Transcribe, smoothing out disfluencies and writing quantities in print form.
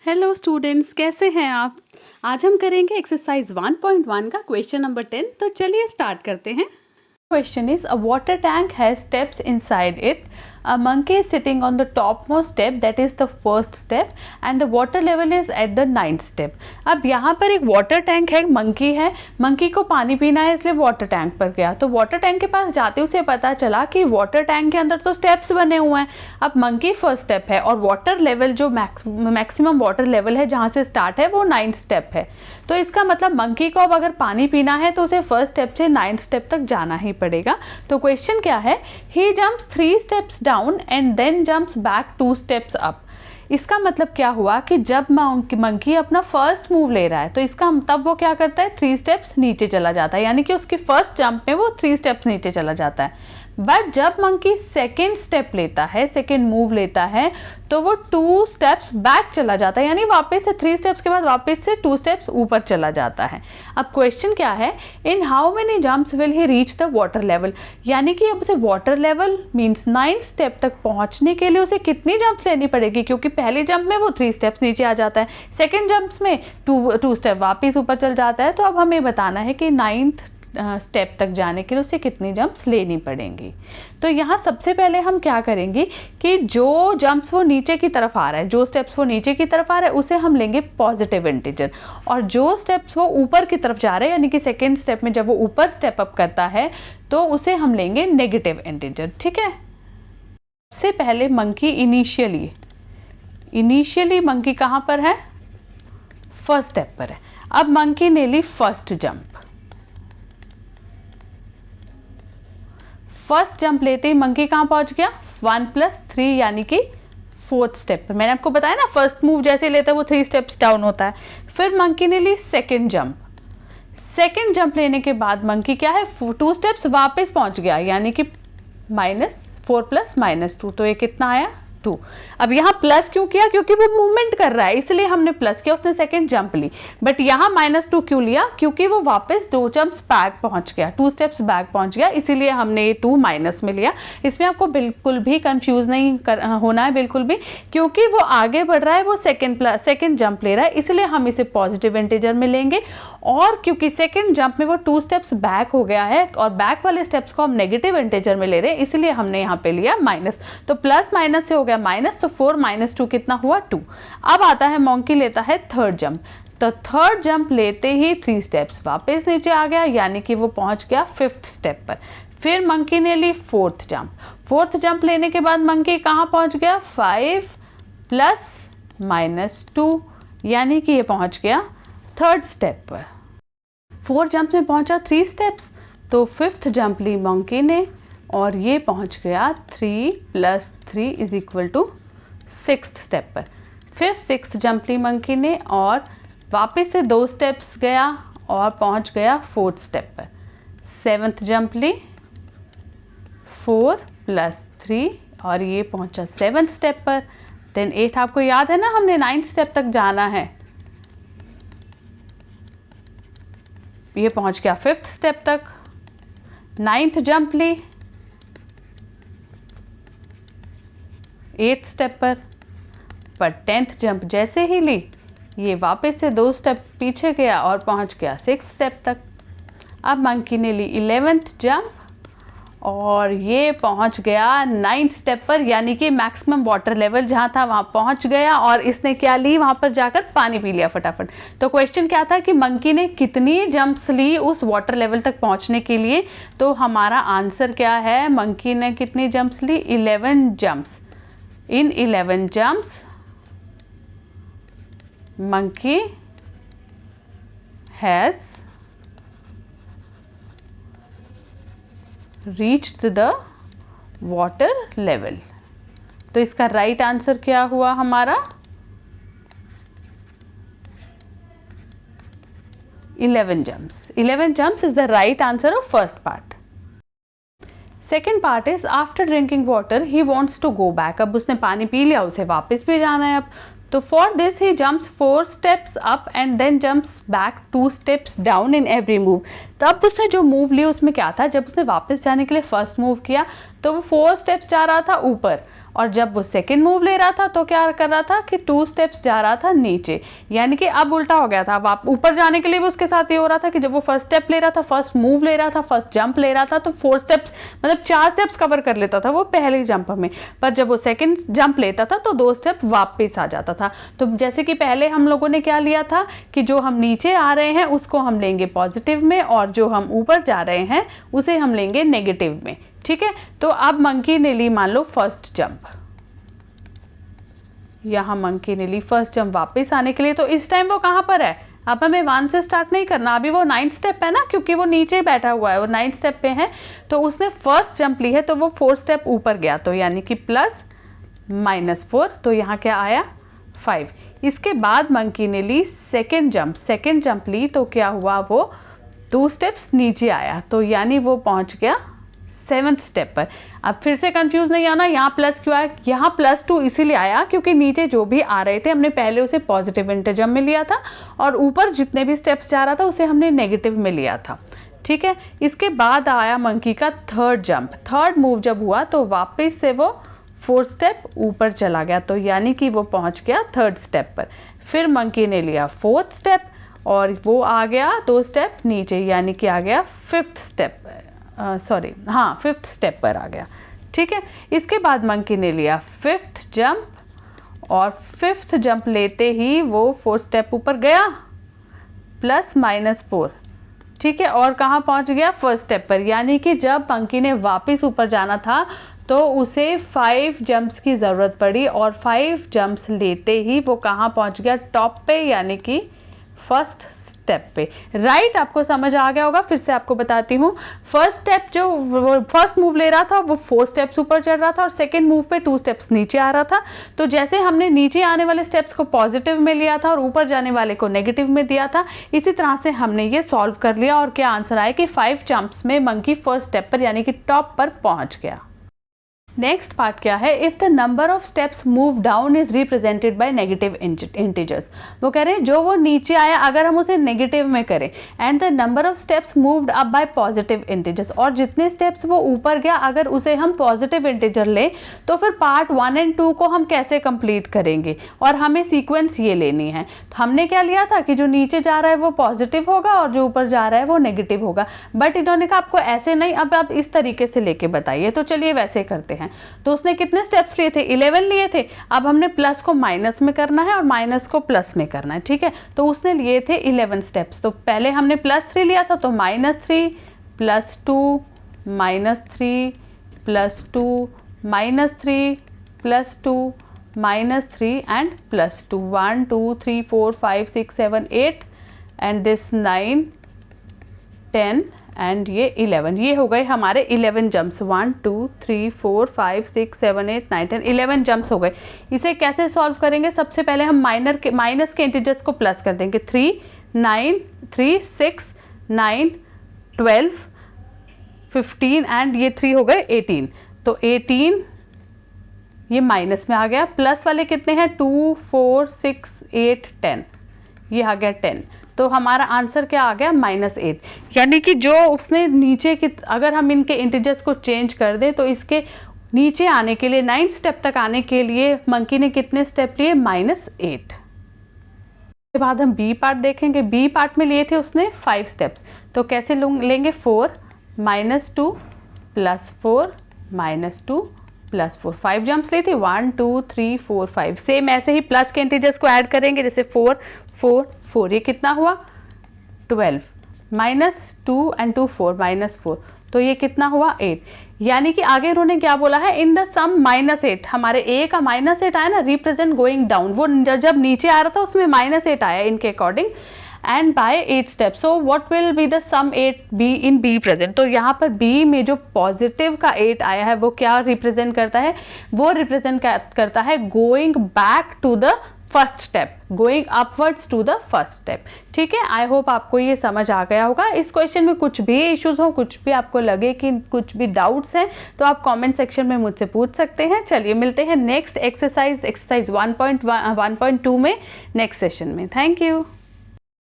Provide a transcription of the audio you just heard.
Hello students, कैसे हैं आप। आज हम करेंगे एक्सरसाइज 1.1 का क्वेश्चन नंबर 10। तो चलिए स्टार्ट करते हैं। Question is, a water tank has steps inside it. A monkey is sitting on the topmost step, that is the first step, and the water level is at the 9th step. अब यहाँ पर एक water tank है, monkey है, monkey को पानी पीना है इसलिए वाटर टैंक पर गया। तो वाटर टैंक के पास जाते उसे पता चला कि वाटर टैंक के अंदर तो स्टेप्स बने हुए हैं। अब मंकी फर्स्ट स्टेप है और वाटर लेवल जो मैक्सिमम वाटर लेवल है जहाँ से स्टार्ट है वो 9th स्टेप है। तो इसका मतलब मंकी को अब अगर पानी पीना है तो उसे फर्स्ट स्टेप से 9th स्टेप तक जाना ही पड़ेगा। तो क्वेश्चन क्या है, he jumps 3 steps down and then jumps back 2 steps up. इसका मतलब क्या हुआ कि जब मंकी अपना फर्स्ट मूव ले रहा है तो इसका तब वो क्या करता है, 3 स्टेप्स नीचे चला जाता है, यानी कि उसकी फर्स्ट जंप में वो 3 स्टेप्स नीचे चला जाता है। बट जब मंकी सेकेंड स्टेप लेता है, सेकेंड मूव लेता है, तो वो 2 स्टेप्स बैक चला जाता है, यानी वापस से 3 स्टेप्स के बाद वापस से 2 स्टेप्स ऊपर चला जाता है। अब क्वेश्चन क्या है, in how many jumps will he reach the water level, यानी कि अब उसे water level means 9th step तक पहुंचने के लिए उसे कितनी जंप्स लेनी पड़ेगी, क्योंकि पहले जंप में वो 3 स्टेप्स नीचे आ जाता है, सेकेंड जंप्स में 2 स्टेप वापस ऊपर चल जाता है। तो अब हमें बताना है कि 9th स्टेप तक जाने के लिए उसे कितनी जंप्स लेनी पड़ेंगी। तो यहाँ सबसे पहले हम क्या करेंगे कि जो जंप्स वो नीचे की तरफ आ रहा है, जो स्टेप्स वो नीचे की तरफ आ रहा है उसे हम लेंगे पॉजिटिव इंटीजर, और जो स्टेप्स वो ऊपर की तरफ जा रहे हैं यानी कि सेकेंड स्टेप में जब वो ऊपर स्टेप अप करता है तो उसे हम लेंगे नेगेटिव इंटीजर। ठीक है, सबसे पहले मंकी इनिशियली मंकी कहाँ पर है, फर्स्ट स्टेप पर है। अब मंकी ने ली फर्स्ट जंप, फर्स्ट जंप लेते ही मंकी कहाँ पहुंच गया, 1 + 3 यानी कि 4th स्टेप पर। मैंने आपको बताया ना, फर्स्ट मूव जैसे लेता है वो 3 स्टेप्स डाउन होता है। फिर मंकी ने ली सेकेंड जंप लेने के बाद मंकी क्या है, 2 स्टेप्स वापस पहुंच गया, यानी कि -4 + -2, तो ये कितना आया, 2। अब यहाँ प्लस क्यों किया, क्योंकि वो मूवमेंट कर रहा है इसलिए हमने प्लस किया, उसने सेकंड जंप ली। बट यहाँ -2 क्यों लिया, क्योंकि वो वापस 2 जंप्स बैक पहुंच गया, 2 स्टेप्स बैक पहुंच गया, इसीलिए हमने ये 2 माइनस में लिया। इसमें आपको बिल्कुल भी कंफ्यूज नहीं होना है, बिल्कुल भी, क्योंकि वो आगे बढ़ रहा है, वो सेकेंड जंप ले रहा है, इसलिए हम इसे पॉजिटिव इंटीजर में लेंगे। और क्योंकि सेकेंड जंप में वो 2 स्टेप्स बैक हो गया है और बैक वाले स्टेप्स को हम नेगेटिव इंटीजर में ले रहे हैं, इसलिए हमने यहाँ पे लिया माइनस। तो प्लस माइनस से हो गया माइनस, तो 4 - 2 कितना हुआ, 2। अब आता है मंकी लेता है थर्ड जंप, तो थर्ड जंप लेते ही 3 स्टेप्स वापस नीचे आ गया, यानी कि वो पहुंच गया 5th स्टेप पर। फिर मंकी ने ली फोर्थ जंप लेने के बाद मंकी कहाँ पहुंच गया, 5 + -2, यानी कि ये पहुंच गया 3rd स्टेप पर। 4 जंप में पहुंचा 3 स्टेप्स, तो 5th जंप ली मंकी ने और ये पहुंच गया 3 + 3 = 6th स्टेप पर। फिर 6th जंप ली मंकी ने और वापस से 2 स्टेप्स गया और पहुंच गया 4th स्टेप पर। 7th जंप ली, 4 + 3 और ये पहुंचा 7th स्टेप पर। देन 8, आपको याद है ना, हमने 9th स्टेप तक जाना है, ये पहुंच गया 5th स्टेप तक। 9th जंप ली 8th स्टेप पर 10th जंप जैसे ही ली ये वापस से 2 स्टेप पीछे गया और पहुंच गया 6th स्टेप तक। अब मंकी ने ली 11th जंप और ये पहुंच गया 9th स्टेप पर, यानी कि मैक्सिमम वाटर लेवल जहां था वहां पहुंच गया और इसने क्या ली, वहां पर जाकर पानी पी लिया फटाफट। तो क्वेश्चन क्या था कि मंकी ने कितनी जंप्स ली उस वाटर लेवल तक पहुंचने के लिए। तो हमारा आंसर क्या है, मंकी ने कितनी जंप्स ली, 11 जंप्स। इन 11 jumps monkey has reached the water level। तो इसका राइट आंसर क्या हुआ हमारा, 11 jumps। 11 jumps is the right answer of first part। Second part is after drinking water he wants to go back. अब उसने पानी पी लिया, उसे वापस भी जाना है। अब तो for this he jumps 4 steps up and then jumps back 2 steps down in every move. तब उसने जो मूव ली उसमें क्या था, जब उसने वापस जाने के लिए फर्स्ट मूव किया तो वो 4 स्टेप्स जा रहा था ऊपर और जब वो सेकंड मूव ले रहा था तो क्या कर रहा था कि 2 स्टेप्स जा रहा था नीचे, यानी कि अब उल्टा हो गया था। अब आप ऊपर जाने के लिए भी उसके साथ ये हो रहा था कि जब वो फर्स्ट स्टेप ले रहा था, फर्स्ट मूव ले रहा था, फर्स्ट जंप ले रहा था, तो 4 स्टेप्स मतलब 4 स्टेप्स कवर कर लेता था वो पहले जंप में, पर जब वो सेकंड जंप लेता था तो 2 स्टेप वापस आ जाता था। तो जैसे कि पहले हम लोगों ने क्या लिया था कि जो हम नीचे आ रहे हैं उसको हम लेंगे पॉजिटिव में, और जो हम ऊपर जा रहे हैं उसे हम लेंगे नेगेटिव में, ठीक है। तो अब मंकी ने ली मान लो फर्स्ट जंप, यहाँ मंकी ने ली फर्स्ट जंप वापस आने के लिए, तो इस टाइम वो कहाँ पर है, अब हमें 1 से स्टार्ट नहीं करना, अभी वो 9th स्टेप है ना, क्योंकि वो नीचे बैठा हुआ है, वो 9th स्टेप पे है, तो उसने फर्स्ट जंप ली है तो वो 4 स्टेप ऊपर गया, तो यानी कि प्लस -4, तो यहाँ क्या आया 5। इसके बाद मंकी ने ली सेकेंड जंप ली तो क्या हुआ, वो 2 स्टेप्स नीचे आया, तो यानी वो पहुँच गया 7th स्टेप पर। अब फिर से कंफ्यूज नहीं आना, यहाँ प्लस क्यों आया, यहाँ +2 इसीलिए आया क्योंकि नीचे जो भी आ रहे थे हमने पहले उसे पॉजिटिव इंटीजर में लिया था, और ऊपर जितने भी स्टेप्स जा रहा था उसे हमने नेगेटिव में लिया था, ठीक है। इसके बाद आया मंकी का थर्ड जंप, थर्ड मूव जब हुआ तो वापस से वो 4 स्टेप ऊपर चला गया, तो यानी कि वो पहुंच गया 3rd स्टेप पर। फिर मंकी ने लिया 4th स्टेप और वो आ गया 2 स्टेप नीचे, यानी कि आ गया 5th स्टेप, सॉरी हाँ 5th स्टेप पर आ गया, ठीक है। इसके बाद मंकी ने लिया 5th जंप, और 5th जंप लेते ही वो 4 स्टेप ऊपर गया +-4, ठीक है, और कहाँ पहुँच गया 1st स्टेप पर, यानी कि जब मंकी ने वापस ऊपर जाना था तो उसे 5 जंप्स की ज़रूरत पड़ी, और 5 जंप्स लेते ही वो कहाँ पहुँच गया, टॉप पे, यानी कि 1st स्टेप पे, राइट। आपको समझ आ गया होगा, फिर से आपको बताती हूँ। फर्स्ट स्टेप जो वो फर्स्ट मूव ले रहा था वो 4 स्टेप्स ऊपर चढ़ रहा था, और सेकंड मूव पे 2 स्टेप्स नीचे आ रहा था। तो जैसे हमने नीचे आने वाले स्टेप्स को पॉजिटिव में लिया था और ऊपर जाने वाले को नेगेटिव में दिया था, इसी तरह से हमने ये सॉल्व कर लिया, और क्या आंसर आया कि 5 जंप्स में मंकी फर्स्ट स्टेप पर यानी कि टॉप पर पहुंच गया। नेक्स्ट पार्ट क्या है, if the number of steps move down is represented by negative integers. वो कह रहे हैं जो वो नीचे आया अगर हम उसे नेगेटिव में करें, and the number of steps moved up by positive integers, और जितने स्टेप्स वो ऊपर गया अगर उसे हम पॉजिटिव इंटीजर लें तो फिर पार्ट 1 और 2 को हम कैसे कंप्लीट करेंगे, और हमें सीक्वेंस ये लेनी है। तो हमने क्या लिया था कि जो नीचे जा रहा है वो पॉजिटिव होगा और जो ऊपर जा रहा है वो नेगेटिव होगा, बट इन्होंने कहा आपको ऐसे नहीं, अब आप इस तरीके से लेके बताइए। तो चलिए वैसे करते हैं। तो उसने कितने स्टेप्स लिए थे, 11 लिए थे। अब हमने प्लस को माइनस में करना है और माइनस को प्लस में करना है, ठीक है। तो उसने लिए थे 11 स्टेप्स। तो पहले हमने +3 लिया था, तो -3 +2 -3 +2 -3 +2 -3 एंड +2, 1 2 3 4 5 6 7 8 एंड दिस 9 10 एंड ये 11। ये हो गए हमारे 11 जंप्स, 1 2 3 4 5 6 7 8 9 10 11 जंप्स हो गए। इसे कैसे सॉल्व करेंगे, सबसे पहले हम माइनस के इंटीजर्स को प्लस कर देंगे। 3 9 3 6 9 12 15 एंड ये 3 हो गए 18। तो 18 ये माइनस में आ गया, प्लस वाले कितने हैं 2 4 6 8 10, ये आ गया 10। तो हमारा आंसर क्या आ गया -8, यानी कि जो उसने नीचे की, अगर हम इनके इंटीजर्स को चेंज कर दें तो इसके नीचे आने के लिए 9th स्टेप तक आने के लिए मंकी ने कितने स्टेप लिए, -8। उसके बाद हम बी पार्ट देखेंगे। बी पार्ट में लिए थे उसने 5 स्टेप्स, तो कैसे लेंगे 4 -2 +4 -2 +4, 5 जंप्स ली थी, 1 2 3 4 5। सेम ऐसे ही प्लस के इंटीजर्स को ऐड करेंगे, जैसे 4 4 4, ये कितना हुआ 12 -2 एंड 2 4 -4, तो ये कितना हुआ 8। यानी कि आगे इन्होंने क्या बोला है, इन द सम -8, हमारे ए का -8 आया ना, रिप्रेजेंट गोइंग डाउन, वो जब नीचे आ रहा था उसमें -8 आया इनके according, and by 8 steps. So what will be the sum 8 B in B present. तो यहाँ पर बी में जो पॉजिटिव का 8 आया है वो क्या रिप्रेजेंट करता है, वो रिप्रेजेंट करता है going back to the first step, going upwards to the first step. ठीक है, आई होप आपको ये समझ आ गया होगा। इस क्वेश्चन में कुछ भी इश्यूज हो, कुछ भी आपको लगे कि कुछ भी डाउट्स हैं, तो आप कमेंट सेक्शन में मुझसे पूछ सकते हैं। चलिए मिलते हैं नेक्स्ट एक्सरसाइज 1.2 में नेक्स्ट सेशन में। Thank you.